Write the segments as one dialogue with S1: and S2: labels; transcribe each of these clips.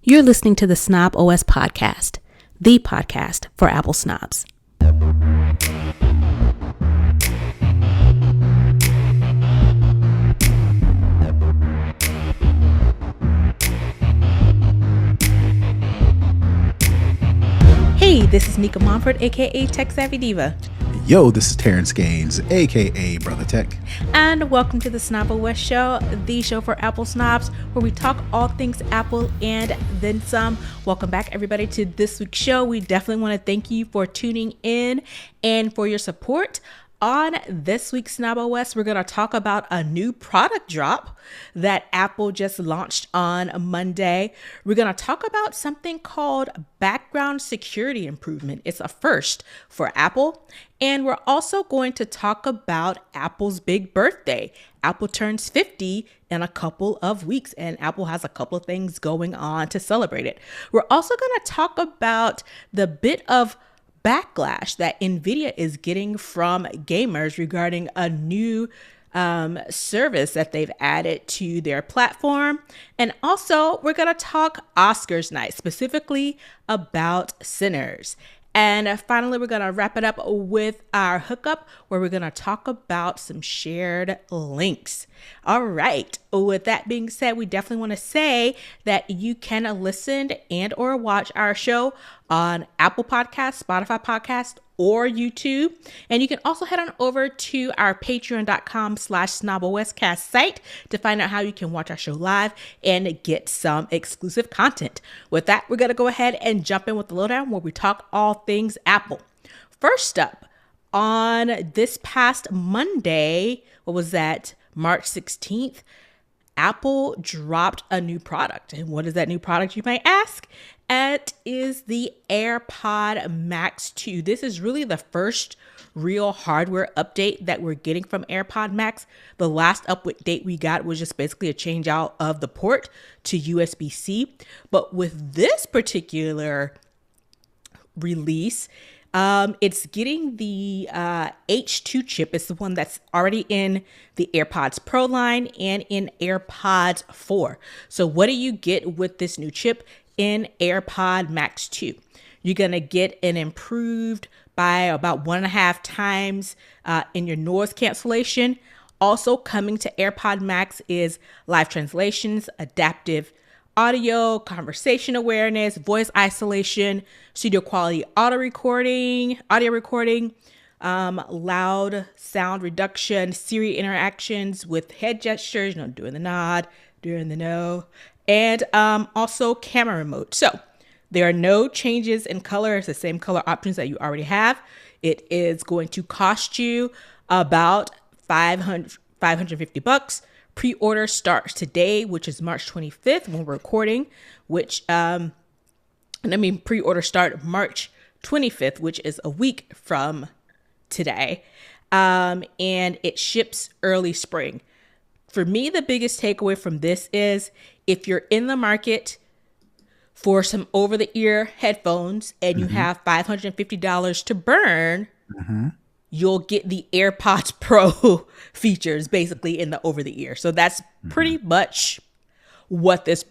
S1: You're listening to the Snob OS podcast, the podcast for Apple snobs. Hey, this is Nica Montford, aka Tech Savvy Diva.
S2: Yo, this is Terrance Gaines, aka Brother Tech.
S1: And welcome to the Snob OS Show, the show for Apple snobs, where we talk all things Apple and then some. Welcome back, everybody, to this week's show. We definitely want to thank you for tuning in and for your support. On this week's Snob OS, we're going to talk about a new product drop that Apple just launched on Monday. We're going to talk about something called background security improvement. It's a first for Apple. And we're also going to talk about Apple's big birthday. Apple turns 50 in a couple of weeks, and Apple has a couple of things going on to celebrate it. We're also going to talk about the bit of backlash that Nvidia is getting from gamers regarding a new service that they've added to their platform. And also, we're going to talk Oscars night, specifically about Sinners. And finally, we're going to wrap it up with our hookup, where we're going to talk about some shared links. All right. With that being said, we definitely want to say that you can listen and or watch our show on Apple Podcasts, Spotify Podcast, or YouTube. And you can also head on over to our patreon.com/snoboscast site to find out how you can watch our show live and get some exclusive content. With that, we're going to go ahead and jump in with the lowdown, where we talk all things Apple. First up, on this past Monday, what was that, March 16th, Apple dropped a new product. And what is that new product, you might ask? It is the AirPod Max 2. This is really the first real hardware update that we're getting from AirPod Max. The last update we got was just basically a change out of the port to USB-C. But with this particular release, it's getting the H2 chip. It's the one that's already in the AirPods Pro line and in AirPods 4. So what do you get with this new chip in AirPod Max 2? You're going to get an improved by about 1.5 times in your noise cancellation. Also coming to AirPod Max is live translations, adaptive audio, conversation awareness, voice isolation, studio quality audio recording, loud sound reduction, Siri interactions with head gestures, doing the nod, doing the no, and also camera remote. So there are no changes in color. It's the same color options that you already have. It is going to cost you about $550. Pre-order starts today, which is March 25th when we're recording, pre-order start March 25th, which is a week from today. And it ships early spring. For me, the biggest takeaway from this is if you're in the market for some over-the-ear headphones and you have $550 to burn, you'll get the AirPods Pro features basically in the over-the-ear. So that's pretty much what this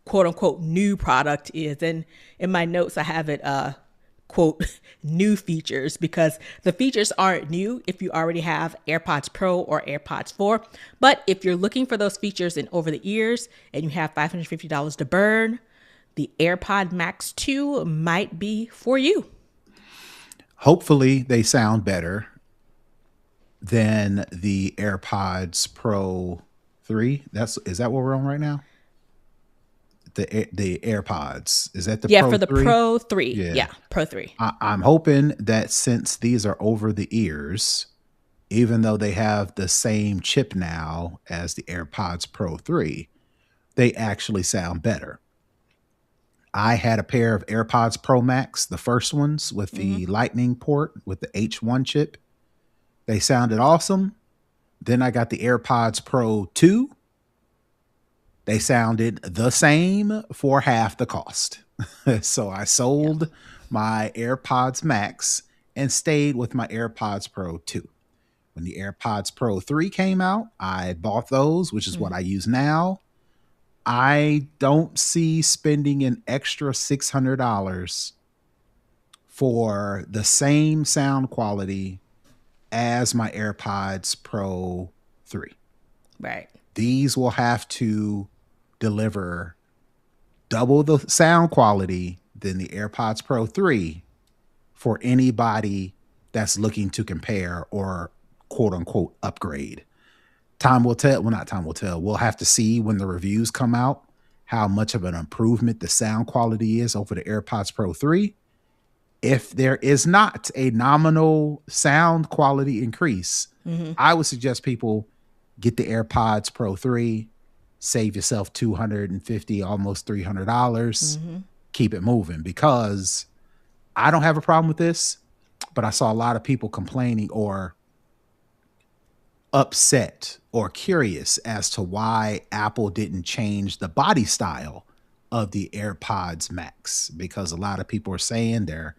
S1: quote-unquote new product is. And in my notes, I have it quote new features, because the features aren't new if you already have AirPods Pro or AirPods 4. But if you're looking for those features in over the ears and you have $550 to burn, the AirPod Max 2 might be for you.
S2: Hopefully they sound better than the AirPods Pro 3. Is that what we're on right now? The AirPods. Is that the Pro 3? Yeah,
S1: for the Pro 3. Yeah, Pro 3.
S2: I'm hoping that since these are over the ears, even though they have the same chip now as the AirPods Pro 3, they actually sound better. I had a pair of AirPods Pro Max, the first ones with the Lightning port with the H1 chip. They sounded awesome. Then I got the AirPods Pro 2. They sounded the same for half the cost. So I sold my AirPods Max and stayed with my AirPods Pro 2. When the AirPods Pro 3 came out, I bought those, which is what I use now. I don't see spending an extra $600 for the same sound quality as my AirPods Pro 3.
S1: Right.
S2: These will have to deliver double the sound quality than the AirPods Pro 3 for anybody that's looking to compare or quote unquote upgrade. Time will tell. Well, not time will tell. We'll have to see when the reviews come out how much of an improvement the sound quality is over the AirPods Pro 3. If there is not a nominal sound quality increase, I would suggest people get the AirPods Pro 3, save yourself $250, almost $300, keep it moving, because I don't have a problem with this, but I saw a lot of people complaining or upset or curious as to why Apple didn't change the body style of the AirPods Max, because a lot of people are saying they're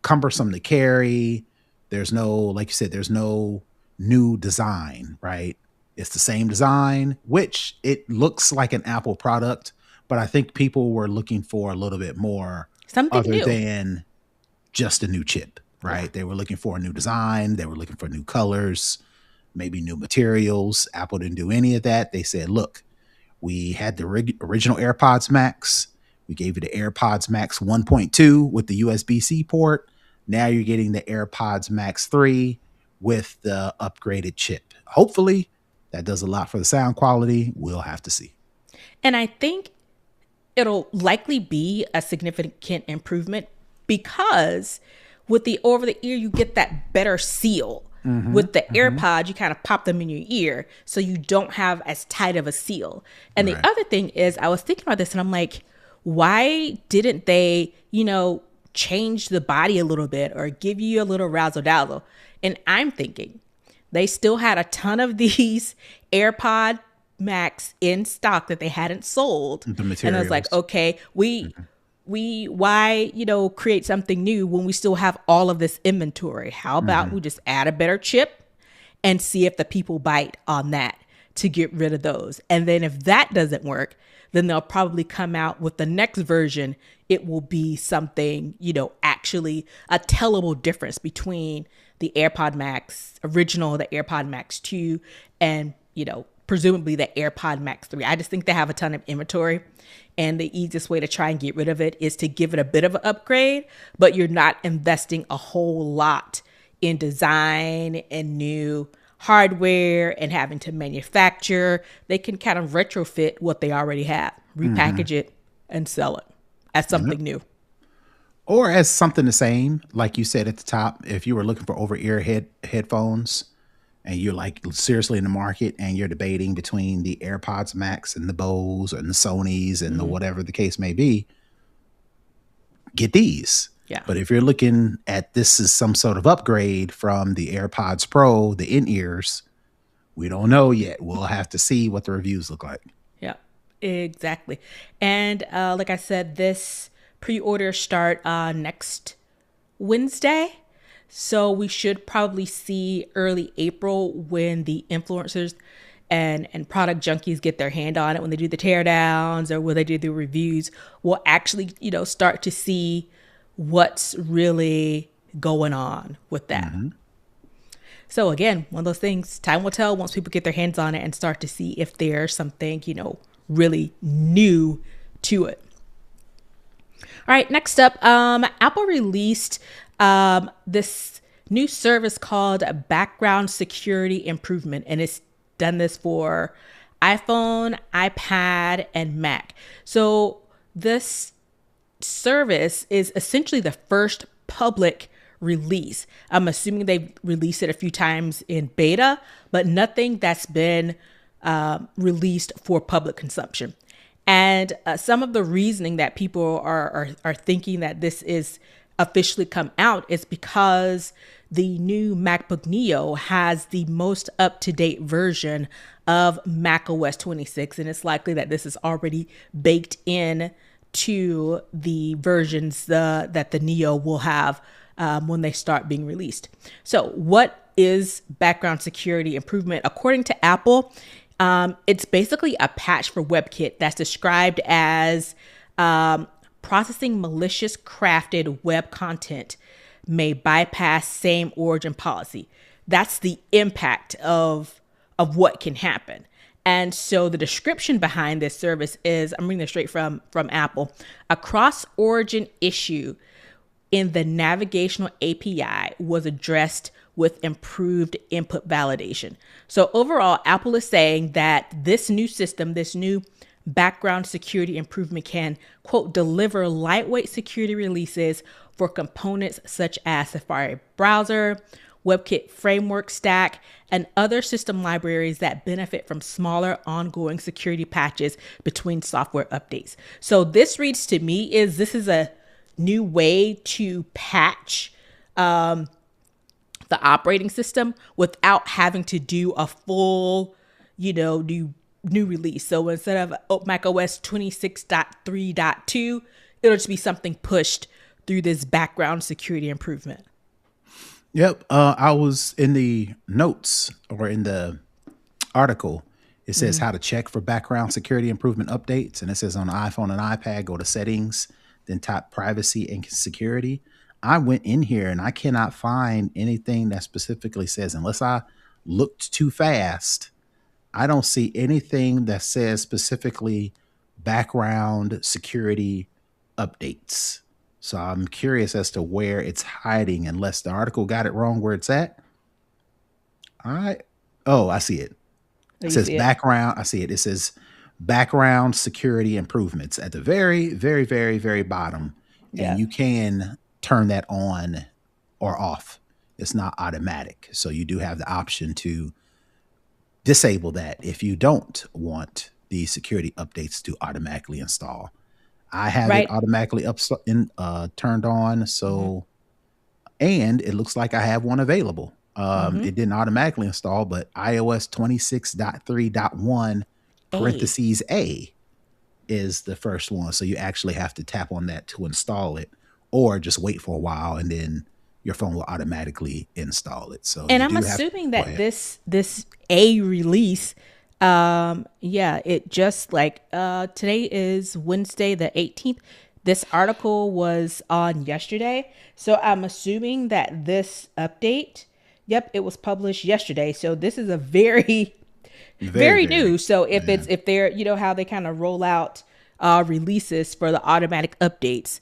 S2: cumbersome to carry. There's no, like you said, there's no new design, right? It's the same design, which it looks like an Apple product, but I think people were looking for a little bit more
S1: Something
S2: other
S1: new
S2: than just a new chip, right? Yeah. They were looking for a new design. They were looking for new colors, maybe new materials. Apple didn't do any of that. They said, look, we had the original AirPods Max. We gave you the AirPods Max 1.2 with the USB-C port. Now you're getting the AirPods Max 3 with the upgraded chip. Hopefully that does a lot for the sound quality. We'll have to see.
S1: And I think it'll likely be a significant improvement because with the over the ear, you get that better seal. With the AirPods, you kind of pop them in your ear, so you don't have as tight of a seal. And the other thing is, I was thinking about this and I'm like, why didn't they, change the body a little bit or give you a little razzle dazzle? And I'm thinking they still had a ton of these AirPod Max in stock that they hadn't sold.
S2: The materials.
S1: And I was like, okay, why create something new when we still have all of this inventory? How about we just add a better chip and see if the people bite on that to get rid of those? And then if that doesn't work, then they'll probably come out with the next version. It will be something, actually a tellable difference between the AirPod Max original, the AirPod Max 2, and, presumably the AirPod Max 3. I just think they have a ton of inventory. And the easiest way to try and get rid of it is to give it a bit of an upgrade, but you're not investing a whole lot in design and new hardware and having to manufacture. They can kind of retrofit what they already have, repackage it, and sell it as something new.
S2: Or as something the same, like you said at the top. If you were looking for over-ear headphones and you're like seriously in the market and you're debating between the AirPods Max and the Bose and the Sonys and the whatever the case may be, get these.
S1: Yeah.
S2: But if you're looking at this as some sort of upgrade from the AirPods Pro, the in-ears, we don't know yet. We'll have to see what the reviews look like.
S1: Yeah, exactly. And like I said, this pre-order start next Wednesday. So we should probably see early April when the influencers and product junkies get their hand on it, when they do the teardowns or when they do the reviews. We'll actually, start to see what's really going on with that. So again, one of those things, time will tell once people get their hands on it and start to see if there's something, really new to it. All right, next up, Apple released this new service called Background Security Improvement, and it's done this for iPhone, iPad, and Mac. So this service is essentially the first public release. I'm assuming they've released it a few times in beta, but nothing that's been released for public consumption. And some of the reasoning that people are thinking that this is officially come out is because the new MacBook Neo has the most up-to-date version of macOS 26, and it's likely that this is already baked in to the versions that the Neo will have when they start being released. So what is background security improvement? According to Apple, It's basically a patch for WebKit that's described as processing malicious crafted web content may bypass same origin policy. That's the impact of what can happen. And so the description behind this service is, I'm reading this straight from Apple, a cross-origin issue in the navigational API was addressed with improved input validation. So overall, Apple is saying that this new system, this new background security improvement can, quote, deliver lightweight security releases for components such as Safari browser, WebKit framework stack, and other system libraries that benefit from smaller ongoing security patches between software updates. So this reads to me is this is a new way to patch the operating system without having to do a full, new release. So instead of macOS 26.3.2, it'll just be something pushed through this background security improvement.
S2: Yep. I was in the notes or in the article. It says how to check for background security improvement updates. And it says on iPhone and iPad, go to settings, then type privacy and security. I went in here and I cannot find anything that specifically says, unless I looked too fast, I don't see anything that says specifically background security updates. So I'm curious as to where it's hiding, unless the article got it wrong where it's at. I see it. It says background. I see it. It says background security improvements at the very, very, very, very bottom. Yeah. And you can turn that on or off. It's not automatic. So you do have the option to disable that if you don't want the security updates to automatically install. I have it automatically turned on. So, and it looks like I have one available. It didn't automatically install, but iOS 26.3.1 parentheses A is the first one. So you actually have to tap on that to install it, or just wait for a while and then your phone will automatically install it. So,
S1: and I'm assuming that this A release, it just today is Wednesday the 18th. This article was on yesterday. So I'm assuming that this update, it was published yesterday. So this is a very new. So if they're, how they kind of roll out releases for the automatic updates,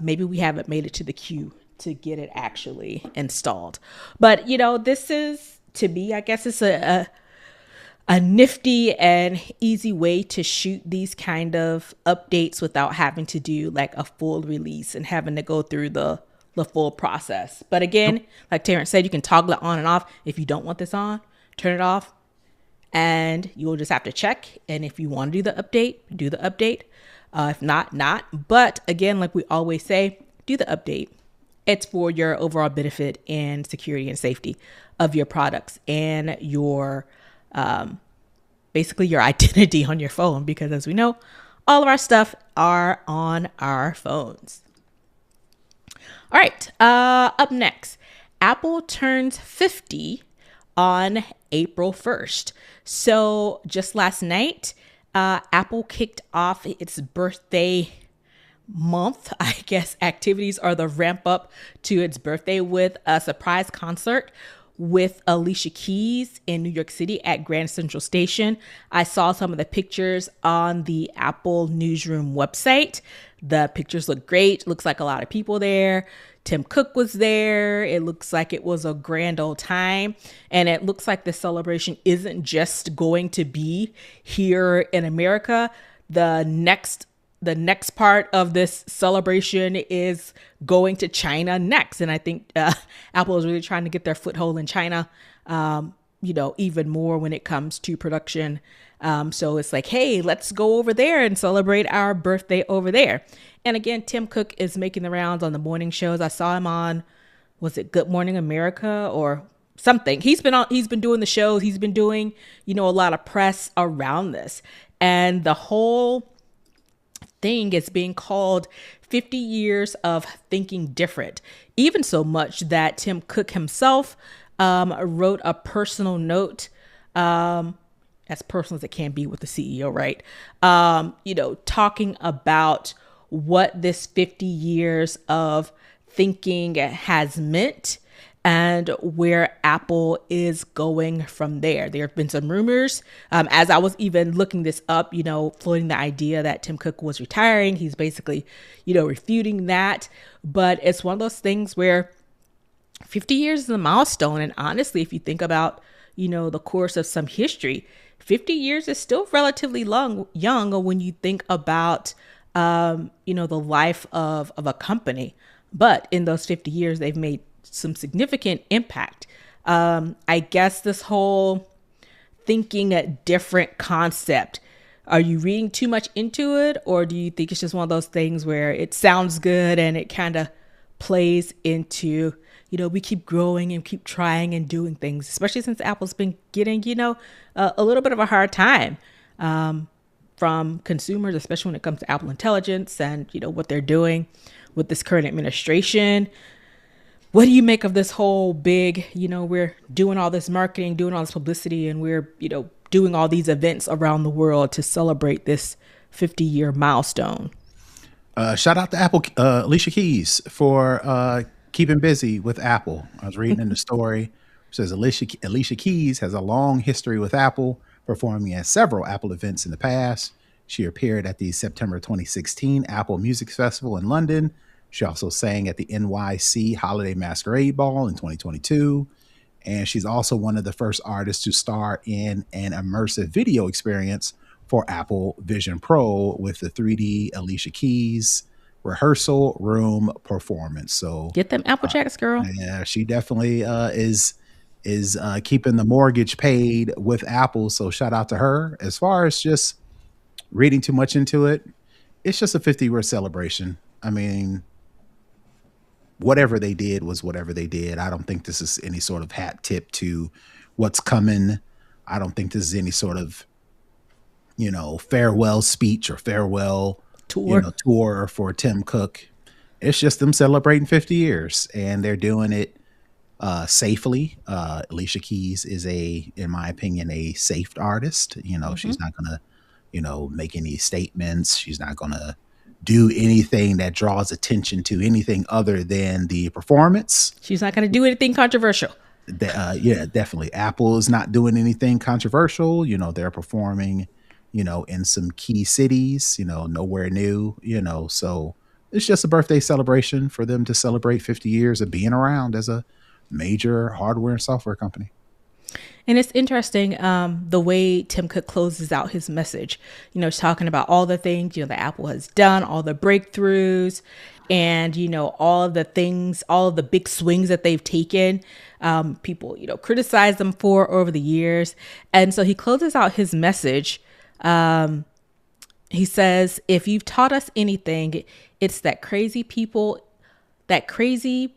S1: maybe we haven't made it to the queue to get it actually installed. But, this is, to me, I guess it's a nifty and easy way to shoot these kind of updates without having to do like a full release and having to go through the full process. But again, like Terrance said, you can toggle it on and off. If you don't want this on, turn it off, and you'll just have to check. And if you want to do the update, do the update. If not, not. But again, like we always say, do the update. It's for your overall benefit and security and safety of your products and your basically your identity on your phone, because as we know, all of our stuff are on our phones. All right, up next, Apple turns 50 on April 1st. So just last night, Apple kicked off its birthday month, I guess, activities are the ramp up to its birthday with a surprise concert with Alicia Keys in New York City at Grand Central Station. I saw some of the pictures on the Apple Newsroom website. The pictures look great. Looks like a lot of people there. Tim Cook was there. It looks like it was a grand old time. And it looks like the celebration isn't just going to be here in America. The next part of this celebration is going to China next. And I think Apple is really trying to get their foothold in China, even more when it comes to production. So it's like, hey, let's go over there and celebrate our birthday over there. And again, Tim Cook is making the rounds on the morning shows. I saw him on, was it Good Morning America or something? He's been doing the shows. He's been doing, a lot of press around this. And the whole thing is being called 50 years of thinking different, even so much that Tim Cook himself wrote a personal note as personal as it can be with the CEO, right? Talking about what this 50 years of thinking has meant and where Apple is going from there. There have been some rumors, as I was even looking this up, floating the idea that Tim Cook was retiring. He's basically, refuting that. But it's one of those things where 50 years is a milestone. And honestly, if you think about, the course of some history, 50 years is still relatively young when you think about, the life of a company. But in those 50 years, they've made some significant impact. I guess this whole thinking a different concept, are you reading too much into it? Or do you think it's just one of those things where it sounds good and it kind of plays into, we keep growing and keep trying and doing things, especially since Apple's been getting, a little bit of a hard time from consumers, especially when it comes to Apple Intelligence and, what they're doing with this current administration. What do you make of this whole big, we're doing all this marketing, doing all this publicity, and we're, doing all these events around the world to celebrate this 50-year milestone?
S2: Shout out to Apple, Alicia Keys for keeping busy with Apple. I was reading in the story. It says Alicia Keys has a long history with Apple, performing at several Apple events in the past. She appeared at the September 2016 Apple Music Festival in London. She also sang at the NYC Holiday Masquerade Ball in 2022. And she's also one of the first artists to star in an immersive video experience for Apple Vision Pro with the 3D Alicia Keys rehearsal room performance. So
S1: get them Apple checks, girl.
S2: Yeah, she definitely is keeping the mortgage paid with Apple. So shout out to her. As far as just reading too much into it, it's just a 50-year celebration. I mean, whatever they did was whatever they did. I don't think this is any sort of hat tip to what's coming. I don't think this is any sort of, farewell speech or farewell tour for Tim Cook. It's just them celebrating 50 years, and they're doing it safely. Alicia Keys is in my opinion, a safe artist. She's not gonna, make any statements. She's not gonna do anything that draws attention to anything other than the performance.
S1: She's not going to do anything controversial.
S2: Yeah, definitely. Apple is not doing anything controversial. They're performing, in some key cities, nowhere new, so it's just a birthday celebration for them to celebrate 50 years of being around as a major hardware and software company.
S1: And it's interesting the way Tim Cook closes out his message, talking about all the things, that Apple has done, all the breakthroughs and, all of the things, all of the big swings that they've taken. People, criticize them for over the years. And so he closes out his message. He says, if you've taught us anything, it's that people crazy.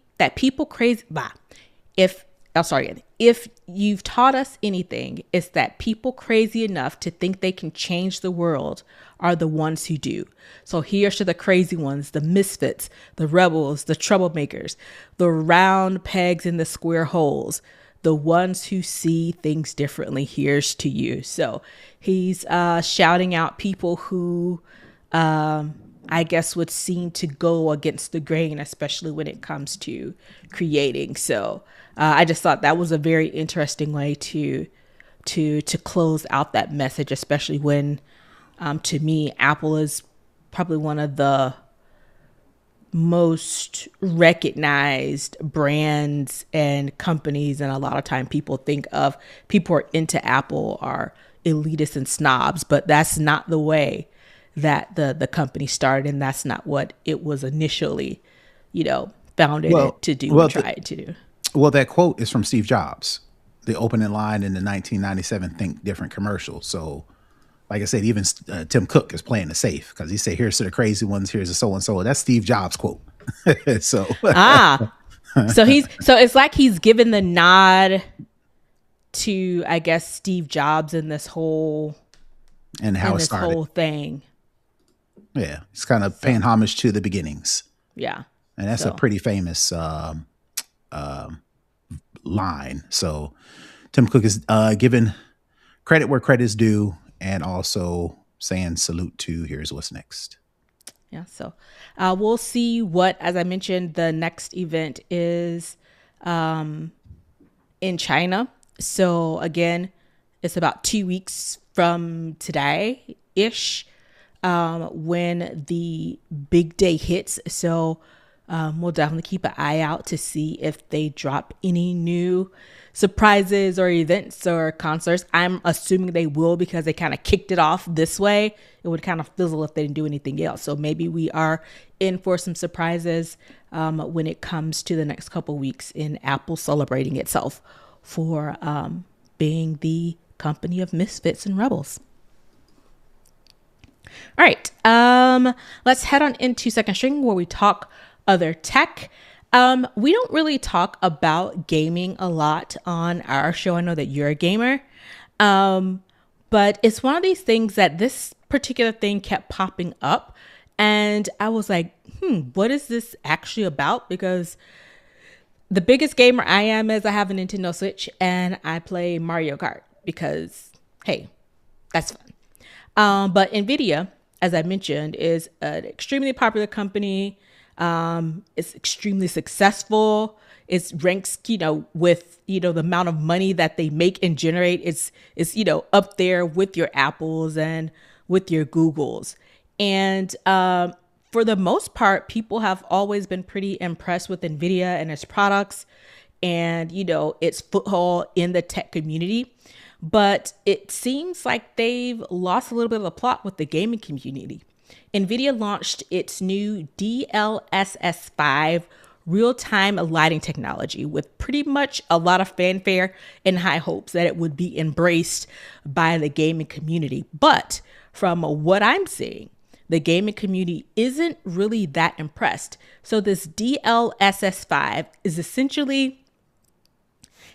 S1: If you've taught us anything, it's that people crazy enough to think they can change the world are the ones who do. So here's to the crazy ones, the misfits, the rebels, the troublemakers, the round pegs in the square holes, the ones who see things differently. Here's to you. So he's shouting out people who I guess would seem to go against the grain, especially when it comes to creating. So I just thought that was a very interesting way to close out that message, especially when, to me, Apple is probably one of the most recognized brands and companies. And a lot of time people who are into Apple are elitists and snobs, but that's not the way that the company started. And that's not what it was initially, founded to do and tried to do.
S2: Well, that quote is from Steve Jobs, the opening line in the 1997 Think Different commercial. So, like I said, even Tim Cook is playing it safe because he said, here's to the crazy ones, here's a so-and-so. That's Steve Jobs' quote. So it's like he's given the nod to, I guess, Steve Jobs in this whole and how it started.
S1: Whole thing.
S2: Yeah, it's kind of paying homage to the beginnings.
S1: Yeah,
S2: and that's a pretty famous line. So Tim Cook is giving credit where credit is due, and also saying salute to Here's What's Next.
S1: Yeah, so we'll see what, as I mentioned, the next event is in China. So again, it's about 2 weeks from today ish when the big day hits. So we'll definitely keep an eye out to see if they drop any new surprises or events or concerts. I'm assuming they will because they kind of kicked it off this way. It would kind of fizzle if they didn't do anything else. So maybe we are in for some surprises when it comes to the next couple weeks in Apple celebrating itself for being the company of misfits and rebels. All right, let's head on into second string where we talk other tech. We don't really talk about gaming a lot on our show. I know that you're a gamer, but it's one of these things that this particular thing kept popping up. And I was like, what is this actually about? Because the biggest gamer I am is I have a Nintendo Switch and I play Mario Kart because, hey, that's fun. But Nvidia, as I mentioned, is an extremely popular company. It's extremely successful. It ranks, with, the amount of money that they make and generate. It's up there with your Apples and with your Googles. And for the most part, people have always been pretty impressed with Nvidia and its products and, its foothold in the tech community. But it seems like they've lost a little bit of the plot with the gaming community. Nvidia launched its new DLSS5 real-time lighting technology with pretty much a lot of fanfare and high hopes that it would be embraced by the gaming community. But from what I'm seeing, the gaming community isn't really that impressed. So this DLSS5 is essentially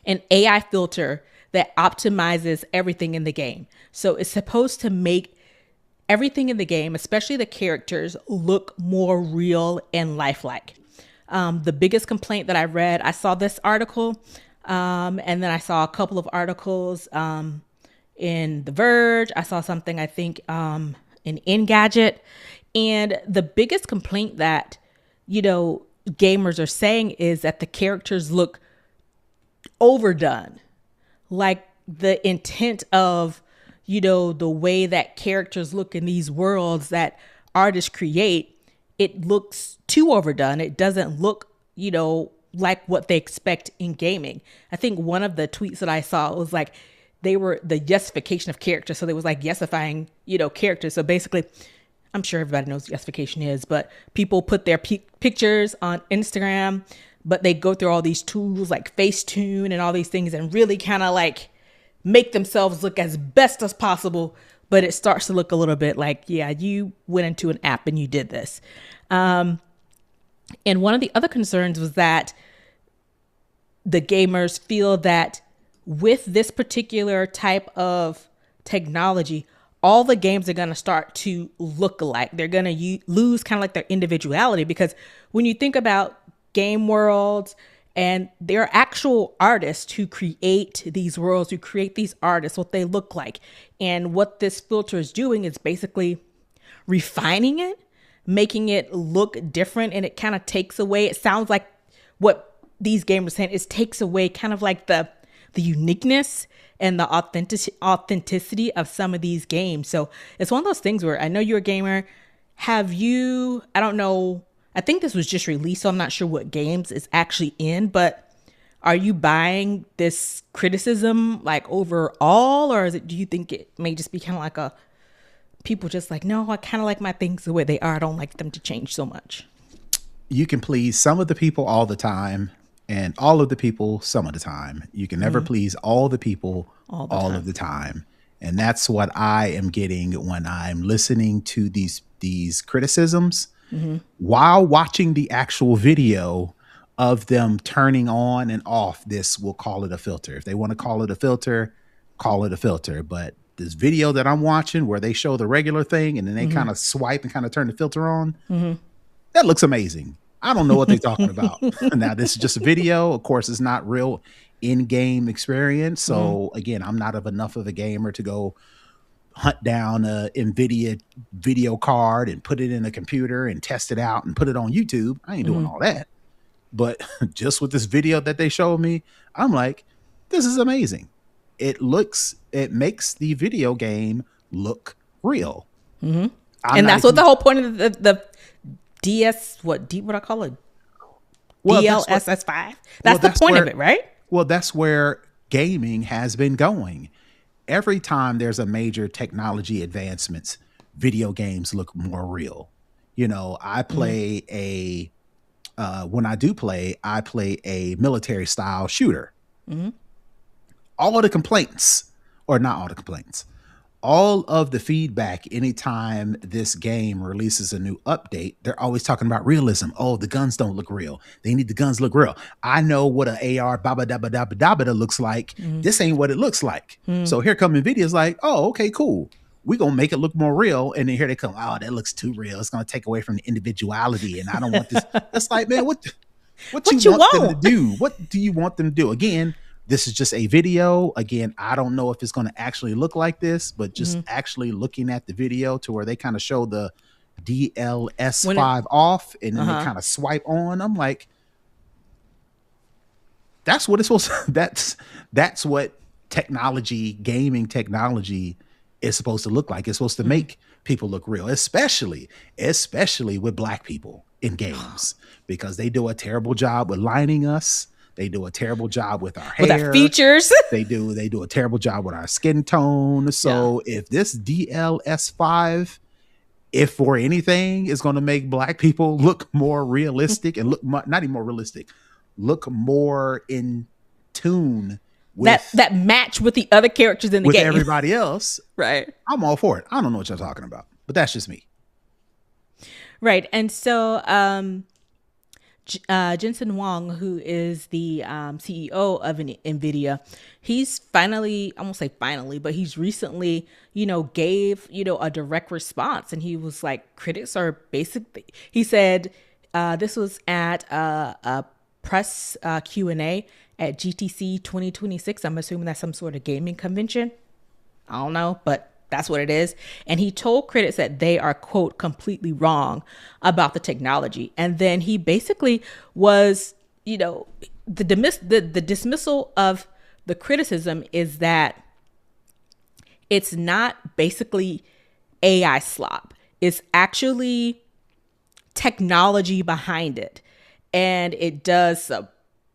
S1: an AI filter that optimizes everything in the game. So it's supposed to make everything in the game, especially the characters, look more real and lifelike. The biggest complaint that I read, I saw this article, and then I saw a couple of articles in The Verge. I saw something, I think, in Engadget. And the biggest complaint that, gamers are saying is that the characters look overdone. Like the intent of, the way that characters look in these worlds that artists create, it looks too overdone. It doesn't look, like what they expect in gaming. I think one of the tweets that I saw was like, they were the yesification of characters. So they was like yesifying, characters. So basically, I'm sure everybody knows what yesification is, but people put their pictures on Instagram, but they go through all these tools like Facetune and all these things and really kind of like make themselves look as best as possible. But it starts to look a little bit like, yeah, you went into an app and you did this. And one of the other concerns was that the gamers feel that with this particular type of technology, all the games are going to start to look alike. They're going to lose kind of like their individuality, because when you think about game worlds, and there are actual artists who create these worlds, who create these artists, what they look like. And what this filter is doing is basically refining it, making it look different. And it kind of takes away, it sounds like what these gamers saying, is takes away kind of like the uniqueness and the authenticity of some of these games. So it's one of those things where I know you're a gamer. Have you, I don't know, I think this was just released, so I'm not sure what games it's actually in, but are you buying this criticism like overall, or do you think it may just be kind of like people just like, no, I kind of like my things the way they are. I don't like them to change so much.
S2: You can please some of the people all the time and all of the people some of the time. You can never please all the people all of the time. And that's what I am getting when I'm listening to these criticisms. While watching the actual video of them turning on and off this, we'll call it a filter. If they want to call it a filter, call it a filter. But this video that I'm watching where they show the regular thing and then they kind of swipe and kind of turn the filter on, that looks amazing. I don't know what they're talking about. Now, this is just a video. Of course, it's not real in-game experience.
S1: Mm-hmm.
S2: So again, I'm not of enough of a gamer to go hunt down a Nvidia video card and put it in a computer and test it out and put it on YouTube. I ain't doing
S1: Mm-hmm.
S2: all that. But just with this video that they showed me, I'm like, this is amazing. It makes the video game look real.
S1: Mm-hmm.
S2: I'm
S1: And
S2: not a
S1: that's what the
S2: huge,
S1: whole point of the DS, what I call it,
S2: well, that's what,
S1: DLSS5.
S2: well,
S1: That's the
S2: that's
S1: point of
S2: where,
S1: it, right?
S2: well, that's where gaming has been going. Every time there's a major technology advancements, video games look more real. You know,
S1: Mm-hmm.
S2: when I play a military style shooter.
S1: Mm-hmm.
S2: All of the complaints, or not all the complaints, all of the feedback anytime this game releases a new update, they're always talking about realism. Oh, the guns don't look real. They need the guns to look real. I know what an AR baba dabba dabba dabba looks like.
S1: Mm-hmm.
S2: This ain't what it looks like.
S1: Mm-hmm.
S2: So here come Nvidia's like, oh, okay, cool. We're gonna make it look more real. And then here they come, oh, that looks too real. It's gonna take away from the individuality. And I don't want this. It's like, man, what you
S1: What you
S2: want them to
S1: want?
S2: do? What do you want them to do? Again, this is just a video. Again, I don't know if it's going to actually look like this, but just
S1: Mm-hmm.
S2: actually looking at the video to where they kind of show the
S1: When it,
S2: DLS5 off and then they
S1: uh-huh.
S2: kind of swipe on. I'm like, that's what it's supposed to, that's what gaming technology is supposed to look like. It's supposed to
S1: Mm-hmm.
S2: make people look real, especially with black people in games, because they do a terrible job with lining us. They do a terrible job with our
S1: With our
S2: hair.
S1: features.
S2: They do a terrible job with our skin tone.
S1: Yeah.
S2: So if this DLS5, if for anything, is going to make black people look more realistic and not even more realistic, look more in tune
S1: That
S2: with
S1: that match with the other characters in the
S2: with
S1: game.
S2: everybody else,
S1: Right.
S2: I'm all for it. I don't know what you're talking about, but that's just me.
S1: Right. And so Jensen Huang, who is the CEO of Nvidia, he's finally, I won't say finally, but he's recently, gave, a direct response. And he was like, critics are basically, he said, this was at a press Q&A at GTC 2026. I'm assuming that's some sort of gaming convention. I don't know, but that's what it is. And he told critics that they are, quote, completely wrong about the technology. And then he basically was, the dismissal of the criticism is that it's not basically AI slop. It's actually technology behind it. And it does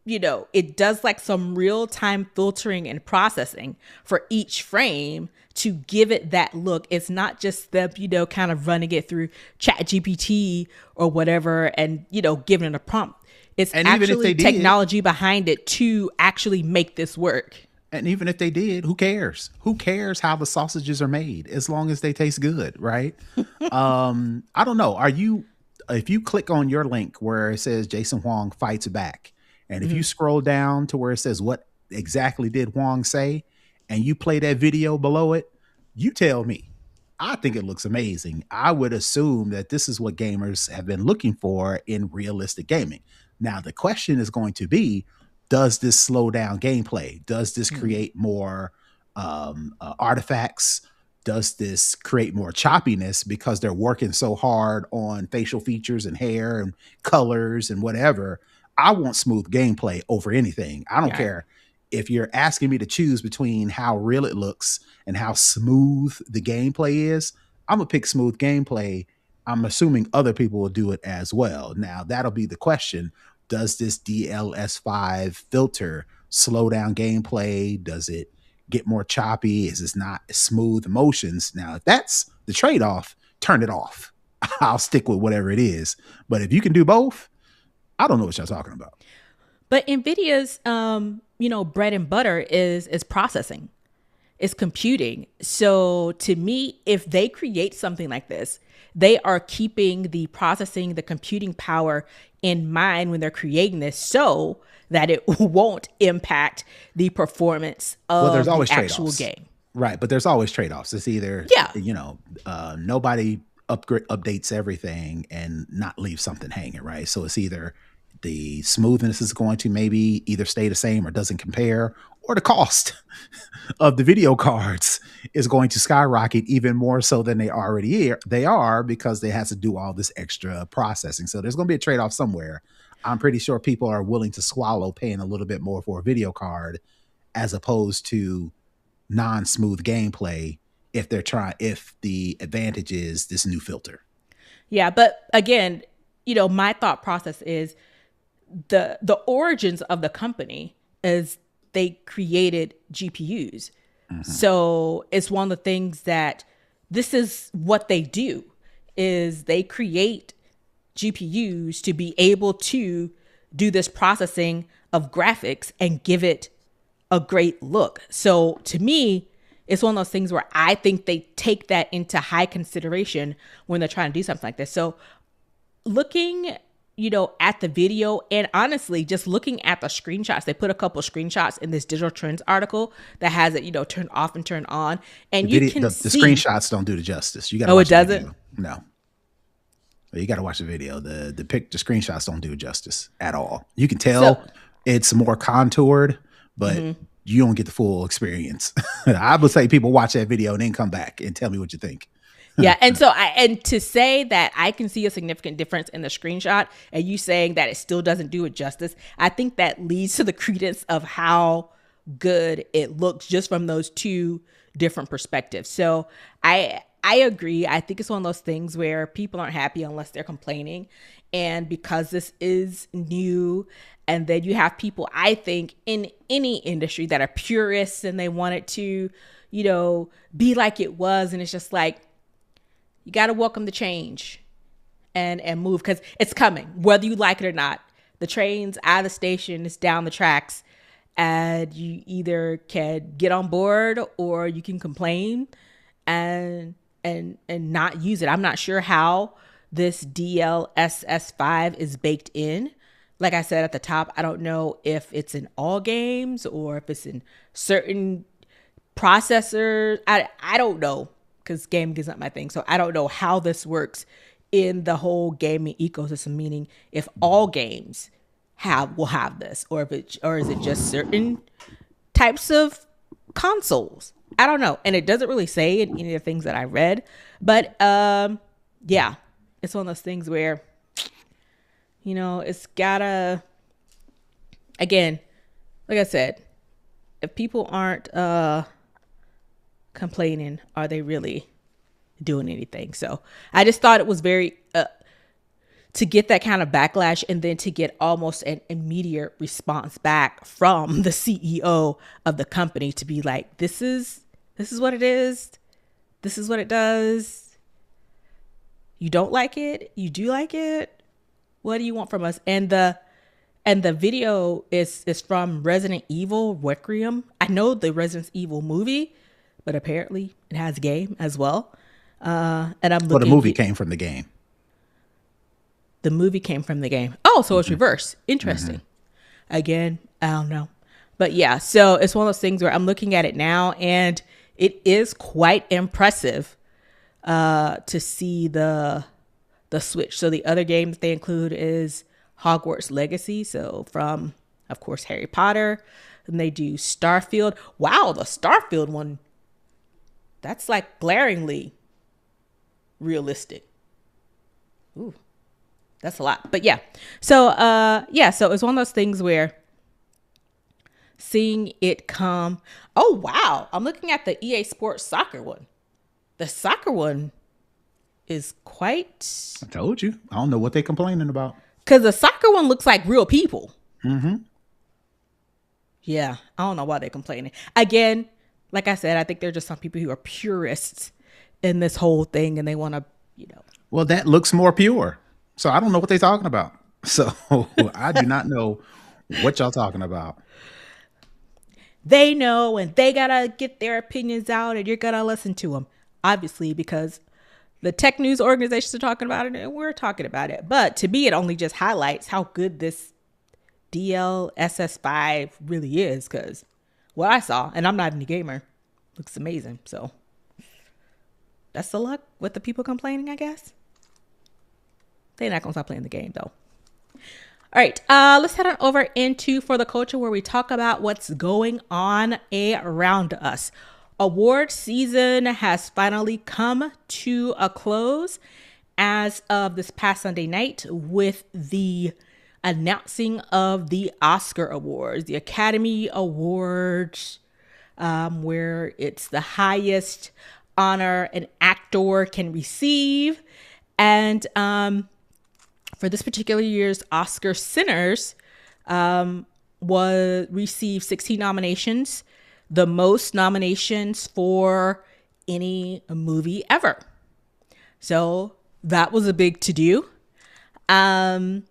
S1: it does like some real time filtering and processing for each frame to give it that look. It's not just them, kind of running it through Chat GPT or whatever and, giving it a prompt. It's
S2: And even if
S1: actually
S2: they did,
S1: technology behind it to actually make this work.
S2: and even if they did, who cares? Who cares how the sausages are made as long as they taste good, right? I don't know. If you click on your link where it says Jason Huang fights back, and if
S1: Mm-hmm.
S2: you scroll down to where it says what exactly did Huang say, and you play that video below it, you tell me. I think it looks amazing. I would assume that this is what gamers have been looking for in realistic gaming. Now, the question is going to be, does this slow down gameplay? Does this
S1: Mm-hmm.
S2: create more artifacts? Does this create more choppiness because they're working so hard on facial features and hair and colors and whatever? I want smooth gameplay over anything. I don't
S1: Yeah.
S2: care if you're asking me to choose between how real it looks and how smooth the gameplay is. I'm gonna pick smooth gameplay. I'm assuming other people will do it as well. Now, that'll be the question. Does this DLS5 filter slow down gameplay? Does it get more choppy? Is this not smooth motions? Now, if that's the trade-off, turn it off. I'll stick with whatever it is. But if you can do both, I don't know what y'all talking about.
S1: But NVIDIA's, bread and butter is processing, is computing. So to me, if they create something like this, they are keeping the processing, the computing power in mind when they're creating this so that it won't impact the performance of
S2: There's
S1: the
S2: always
S1: actual
S2: trade-offs.
S1: game.
S2: Right, but there's always trade-offs. It's either,
S1: Yeah.
S2: nobody updates everything and not leave something hanging, right? So it's either the smoothness is going to maybe either stay the same or doesn't compare, or the cost of the video cards is going to skyrocket even more so than they are because they have to do all this extra processing. So there's going to be a trade-off somewhere. I'm pretty sure people are willing to swallow paying a little bit more for a video card as opposed to non-smooth gameplay if the advantage is this new filter.
S1: Yeah, but again, my thought process is the origins of the company is they created GPUs. Mm-hmm. So it's one of the things that this is what they do is they create GPUs to be able to do this processing of graphics and give it a great look. So to me, it's one of those things where I think they take that into high consideration when they're trying to do something like this. So looking, at the video and honestly, just looking at the screenshots, they put a couple of screenshots in this digital trends article that has it, turn off and turn on. And you can see
S2: the screenshots don't do the justice. You got to
S1: watch it doesn't?
S2: No. You got to watch the video. The screenshots don't do it justice at all. You can tell it's more contoured, but you don't get the full experience. I would say people watch that video and then come back and tell me what you think.
S1: Yeah. And so and to say that I can see a significant difference in the screenshot and you saying that it still doesn't do it justice, I think that leads to the credence of how good it looks just from those two different perspectives. So I agree. I think it's one of those things where people aren't happy unless they're complaining. And because this is new, and then you have people, I think, in any industry that are purists and they want it to, be like it was. And it's just like, you got to welcome the change and move because it's coming, whether you like it or not. The train's out of the station, it's down the tracks, and you either can get on board or you can complain and not use it. I'm not sure how this DLSS5 is baked in. Like I said at the top, I don't know if it's in all games or if it's in certain processors. I don't know. Because gaming is not my thing. So I don't know how this works in the whole gaming ecosystem, meaning if all games will have this, or is it just certain types of consoles? I don't know. And it doesn't really say in any of the things that I read. But yeah, it's one of those things where, it's gotta, again, like I said, if people aren't complaining, are they really doing anything? So I just thought it was very to get that kind of backlash and then to get almost an immediate response back from the CEO of the company to be like, this is what it is, this is what it does, you don't like it, you do like it, what do you want from us? And the video is from Resident Evil Requiem. I know the Resident Evil movie, but apparently it has a game as well. And I'm looking.
S2: Well, the movie came from the game.
S1: The movie came from the game. Oh, so it's reversed. Interesting. Again, I don't know. But yeah, so it's one of those things where I'm looking at it now and it is quite impressive to see the Switch. So the other game that they include is Hogwarts Legacy. So from, of course, Harry Potter. And they do Starfield. Wow, the Starfield one. That's like glaringly realistic. Ooh, that's a lot. But yeah. So, so it's one of those things where seeing it come. Oh, wow. I'm looking at the EA Sports soccer one. The soccer one is quite.
S2: I told you. I don't know what they're complaining about.
S1: Because the soccer one looks like real people. Yeah. I don't know why they're complaining. Again, like I said, I think there are just some people who are purists in this whole thing and they want to,
S2: Well, that looks more pure. So I don't know what they're talking about. So I do not know what y'all talking about.
S1: They know and they got to get their opinions out and you're going to listen to them, obviously, because the tech news organizations are talking about it and we're talking about it. But to me, it only just highlights how good this DLSS5 really is because what I saw, and I'm not even a gamer, looks amazing. So that's the luck with the people complaining, I guess. They're not going to stop playing the game, though. All right, let's head on over into For the Culture, where we talk about what's going on around us. Award season has finally come to a close as of this past Sunday night with the announcing of the Oscar Awards, the Academy Awards, where it's the highest honor an actor can receive. And for this particular year's Oscar Sinners, received 16 nominations, the most nominations for any movie ever. So that was a big to do. And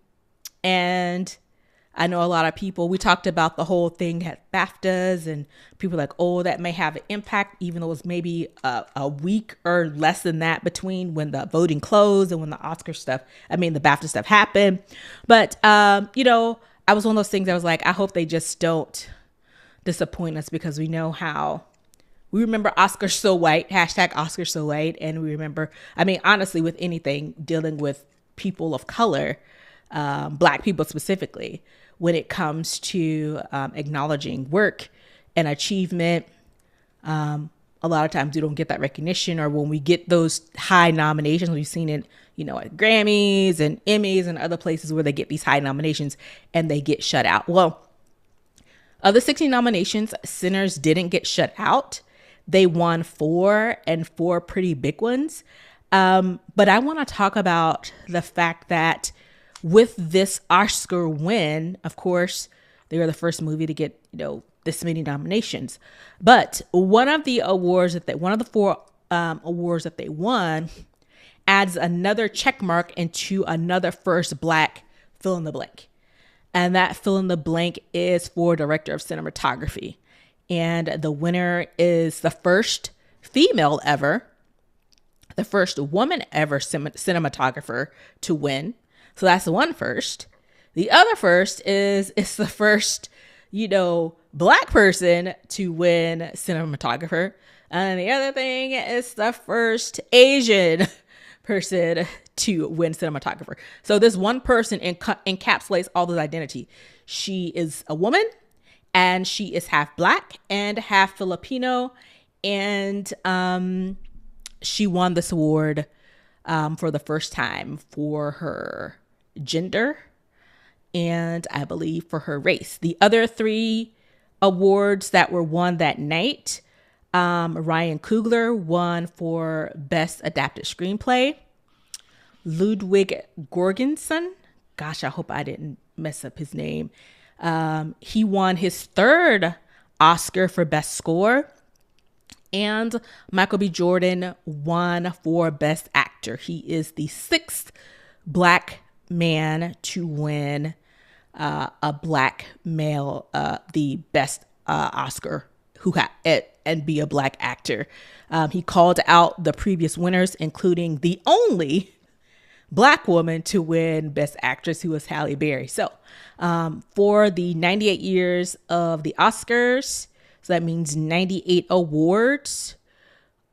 S1: I know a lot of people, we talked about the whole thing at BAFTAs, and people were like, oh, that may have an impact, even though it was maybe a week or less than that between when the voting closed and when the the BAFTA stuff happened. But, I was one of those things I was like, I hope they just don't disappoint us, because we know how we remember Oscar so white, hashtag Oscar so white. And we remember, honestly, with anything dealing with people of color, Black people specifically, when it comes to acknowledging work and achievement, a lot of times we don't get that recognition, or when we get those high nominations, we've seen it, at Grammys and Emmys and other places where they get these high nominations and they get shut out. Well, of the 16 nominations, Sinners didn't get shut out. They won 4, and 4 pretty big ones. But I want to talk about the fact that with this Oscar win, of course, they were the first movie to get, this many nominations. But one of the 4 awards that they won adds another check mark into another first Black fill in the blank. And that fill in the blank is for director of cinematography. And the winner is the first female ever, the first woman ever cinematographer to win. So that's the one first. The other first is it's the first, Black person to win cinematographer. And the other thing is the first Asian person to win cinematographer. So this one person encapsulates all this identity. She is a woman, and she is half Black and half Filipino. And she won this award for the first time for her gender, and I believe for her race. The other 3 awards that were won that night, Ryan Coogler won for Best Adapted Screenplay. Ludwig Göransson, gosh, I hope I didn't mess up his name. He won his 3rd Oscar for Best Score. And Michael B. Jordan won for Best Actor. He is the 6th Black man to win a Black male the Best Oscar and be a Black actor. He called out the previous winners, including the only Black woman to win Best Actress, who was Halle Berry. So for the 98 years of the Oscars, so that means 98 awards,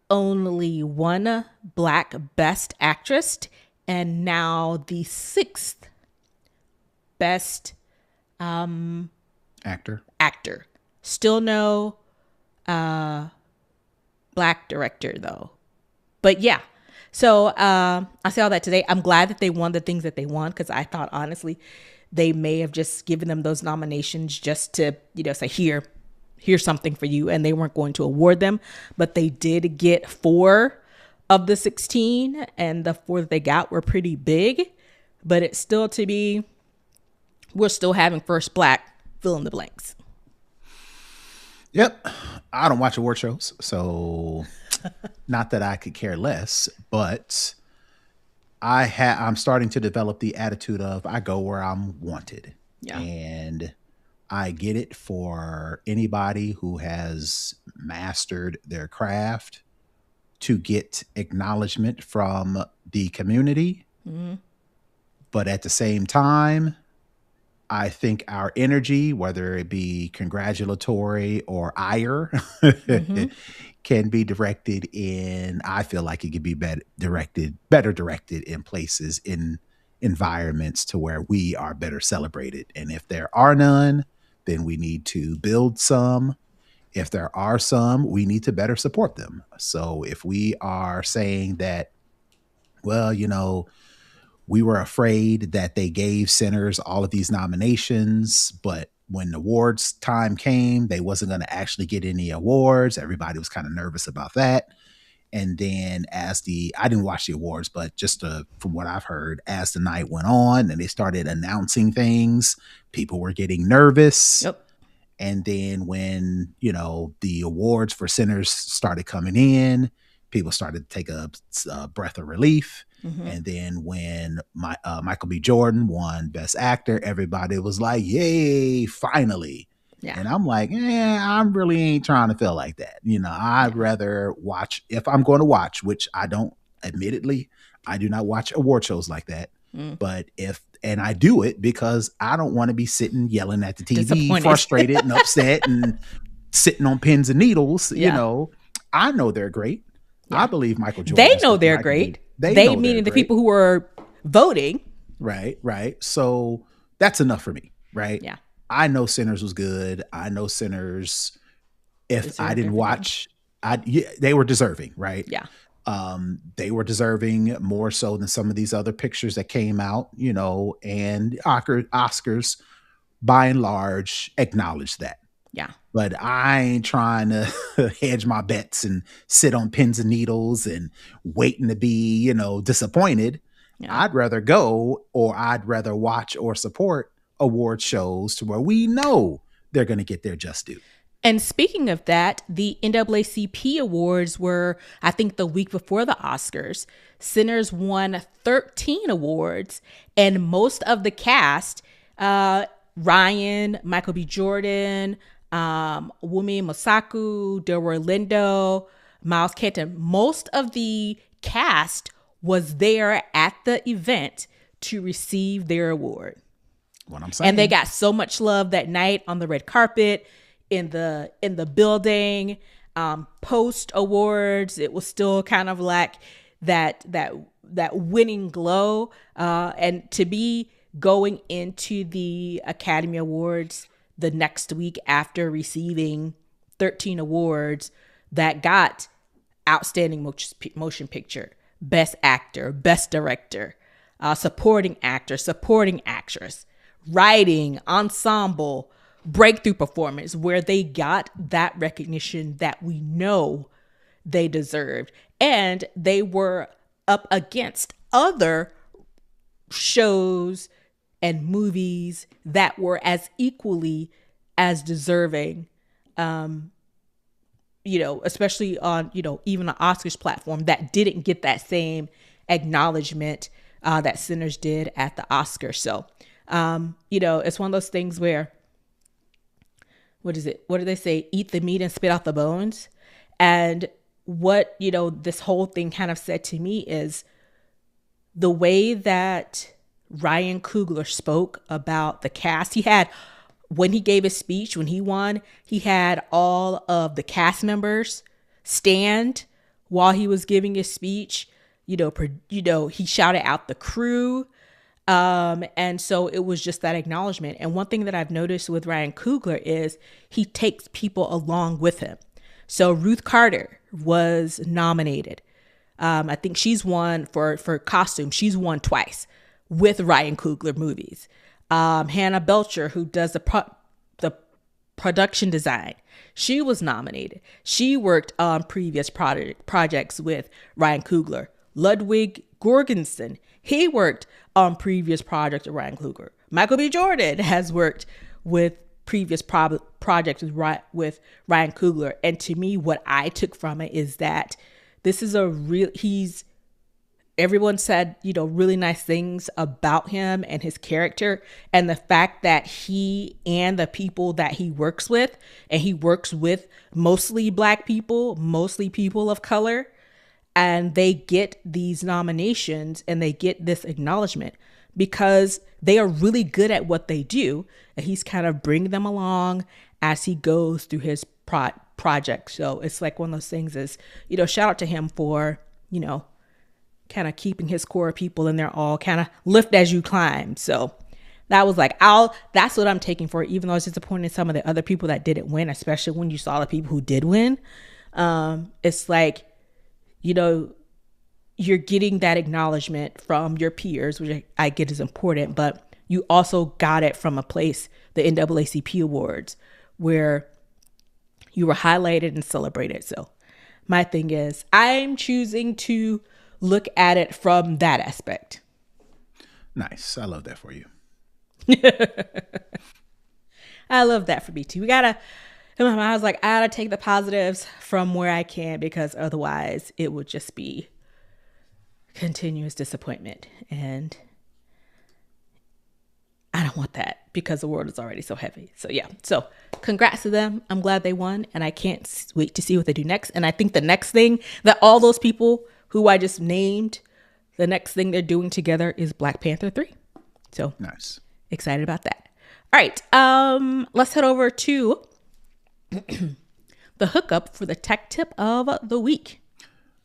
S1: only 1 Black Best Actress, and now the 6th Best
S2: Actor.
S1: Still no Black director, though. But yeah. So I say all that today. I'm glad that they won the things that they won, because I thought, honestly, they may have just given them those nominations just to, say, here's something for you. And they weren't going to award them. But they did get 4 of the 16. And the 4 that they got were pretty big. But it's still we're still having first Black fill in the blanks.
S2: Yep. I don't watch award shows, so not that I could care less, but I'm starting to develop the attitude of I go where I'm wanted.
S1: Yeah.
S2: And I get it for anybody who has mastered their craft to get acknowledgement from the community. Mm-hmm. But at the same time, I think our energy, whether it be congratulatory or ire, mm-hmm. can be directed I feel like it could be better directed in places in environments to where we are better celebrated. And if there are none, then we need to build some. If there are some, we need to better support them. So if we are saying that, well, we were afraid that they gave sinners all of these nominations, but when the awards time came, they wasn't going to actually get any awards. Everybody was kind of nervous about that. And then I didn't watch the awards, but just from what I've heard, as the night went on and they started announcing things, people were getting nervous.
S1: Yep.
S2: And then when, the awards for sinners started coming in, people started to take a breath of relief. Mm-hmm. And then when Michael B. Jordan won Best Actor, everybody was like, yay, finally. Yeah. And I'm like, I really ain't trying to feel like that. I'd rather watch, if I'm going to watch, which I don't, admittedly, I do not watch award shows like that. But and I do it because I don't want to be sitting yelling at the TV, frustrated and upset and sitting on pins and needles. Yeah. I know they're great. Yeah. I believe Michael Jordan.
S1: They know they're great. They meaning the people who are voting.
S2: Right. So that's enough for me. Right.
S1: Yeah.
S2: I know Sinners was good. I know Sinners, if I didn't watch, they were deserving, right?
S1: Yeah.
S2: They were deserving more so than some of these other pictures that came out, and Oscars, by and large, acknowledge that.
S1: Yeah.
S2: But I ain't trying to hedge my bets and sit on pins and needles and waiting to be, disappointed. Yeah. I'd rather go, or I'd rather watch or support award shows to where we know they're going to get their just due.
S1: And speaking of that, the NAACP awards were, I think, the week before the Oscars. Sinners won 13 awards, and most of the cast, Ryan, Michael B. Jordan, Wumi Mosaku, Delroy Lindo, Miles Kenton, most of the cast was there at the event to receive their award.
S2: What I'm saying.
S1: And they got so much love that night on the red carpet, in the building, post awards. It was still kind of like that winning glow, and to be going into the Academy Awards the next week after receiving 13 awards that got Outstanding Motion Picture, Best Actor, Best Director, Supporting Actor, Supporting Actress, Writing, Ensemble, Breakthrough Performance, where they got that recognition that we know they deserved. And they were up against other shows and movies that were as equally as deserving, especially on, even the Oscars platform that didn't get that same acknowledgement that Sinners did at the Oscars. So, it's one of those things where, what is it? What do they say? Eat the meat and spit out the bones. And what, this whole thing kind of said to me is the way that Ryan Coogler spoke about the cast. When he gave his speech, when he won, he had all of the cast members stand while he was giving his speech. He shouted out the crew. And so it was just that acknowledgement. And one thing that I've noticed with Ryan Coogler is he takes people along with him. So Ruth Carter was nominated. I think she's won for costume. She's won twice with Ryan Coogler movies. Hannah Belcher, who does the production design, she was nominated. She worked on previous projects with Ryan Coogler. Ludwig Göransson, he worked on previous projects with Ryan Coogler. Michael B. Jordan has worked with previous projects with Ryan Coogler. And to me, what I took from it is that this is everyone said, really nice things about him and his character, and the fact that he and the people that he works with, and he works with mostly Black people, mostly people of color, and they get these nominations and they get this acknowledgement because they are really good at what they do. And he's kind of bringing them along as he goes through his project. So it's like one of those things is, shout out to him for, kind of keeping his core people, and they're all kind of lift as you climb. So that was like, that's what I'm taking for it, even though I was disappointed in some of the other people that didn't win, especially when you saw the people who did win. It's like, you know, you're getting that acknowledgement from your peers, which I get is important, but you also got it from a place, the NAACP Awards, where you were highlighted and celebrated. So my thing is, I'm choosing to look at it from that aspect.
S2: Nice. I love that for you.
S1: I love that for me too. I was like, I gotta take the positives from where I can, because otherwise it would just be continuous disappointment. And I don't want that, because the world is already so heavy. So yeah. So congrats to them. I'm glad they won, and I can't wait to see what they do next. And I think the next thing that all those people who I just named, the next thing they're doing together is Black Panther 3. So
S2: nice.
S1: Excited about that. All right. Let's head over to the hookup for the tech tip of the week.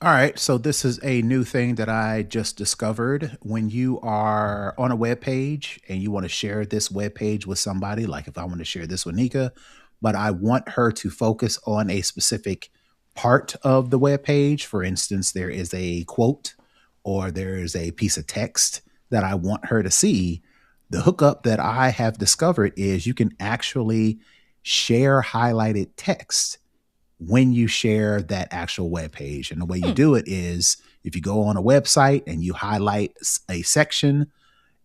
S2: All right. So this is a new thing that I just discovered. When you are on a web page and you want to share this web page with somebody, like if I want to share this with Nica, but I want her to focus on a specific part of the web page. For instance, there is a quote or there is a piece of text that I want her to see. The hookup that I have discovered is you can actually share highlighted text when you share that actual web page. And the way you do it is if you go on a website and you highlight a section,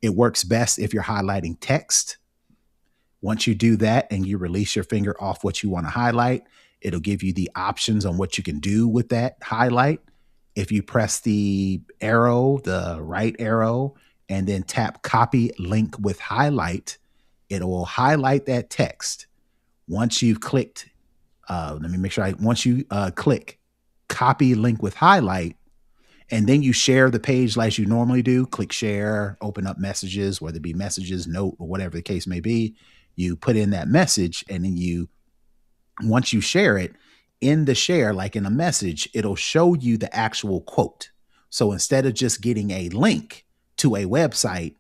S2: it works best if you're highlighting text. Once you do that and you release your finger off what you want to highlight, it'll give you the options on what you can do with that highlight. If you press the arrow, the right arrow, and then tap copy link with highlight, it will highlight that text. Once you've clicked, once you click copy link with highlight, and then you share the page as you normally do, click share, open up messages, whether it be messages, note, or whatever the case may be, you put in that message, and then once you share it, in the share, like in a message, it'll show you the actual quote. So instead of just getting a link to a website,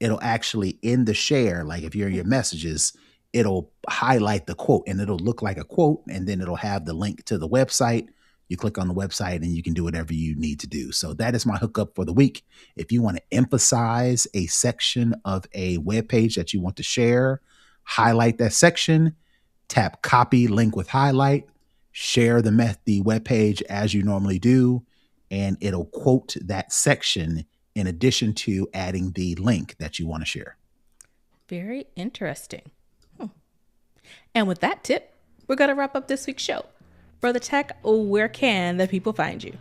S2: it'll actually, in the share, like if you're in your messages, it'll highlight the quote and it'll look like a quote, and then it'll have the link to the website. You click on the website and you can do whatever you need to do. So that is my hookup for the week. If you want to emphasize a section of a web page that you want to share, highlight that section, tap copy link with highlight, share the web page as you normally do, and it'll quote that section in addition to adding the link that you want to share.
S1: Very interesting. And with that tip, we're going to wrap up this week's show. Brother Tech, where can the people find you?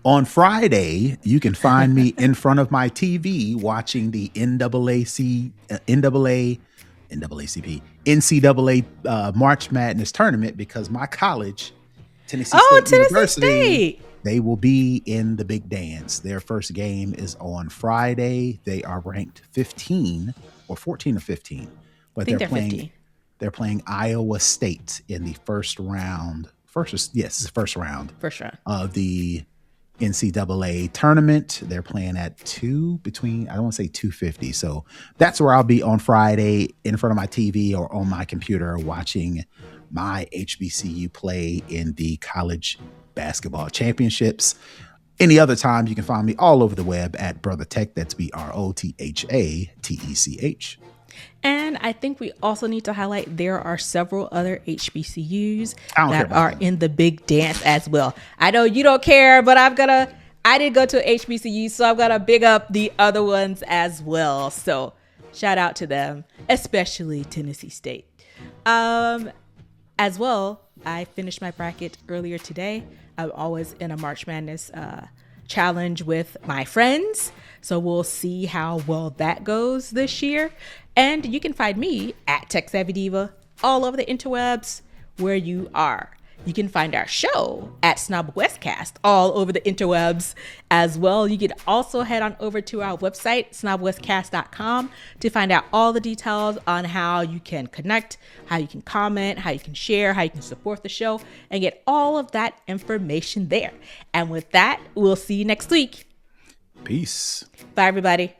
S2: On Friday, you can find me in front of my TV watching the NCAA March Madness tournament, because my college, Tennessee State University, they will be in the big dance. Their first game is on Friday. They are ranked 15 or 14 or 15, but they're playing 15. They're playing Iowa State in the first round. First round of the NCAA tournament. They're playing at I don't want to say 250. So that's where I'll be on Friday, in front of my TV or on my computer, watching my HBCU play in the college basketball championships. Any other time, you can find me all over the web at Brother Tech. That's BROTHATECH.
S1: And I think we also need to highlight there are several other HBCUs that are in the big dance as well. I know you don't care, but I did go to HBCU, so I've got to big up the other ones as well. So shout out to them, especially Tennessee State. As well, I finished my bracket earlier today. I'm always in a March Madness challenge with my friends. So we'll see how well that goes this year. And you can find me at Tech Savvy Diva all over the interwebs where you are. You can find our show at Snob Westcast all over the interwebs as well. You can also head on over to our website, snobwestcast.com, to find out all the details on how you can connect, how you can comment, how you can share, how you can support the show, and get all of that information there. And with that, we'll see you next week.
S2: Peace.
S1: Bye, everybody.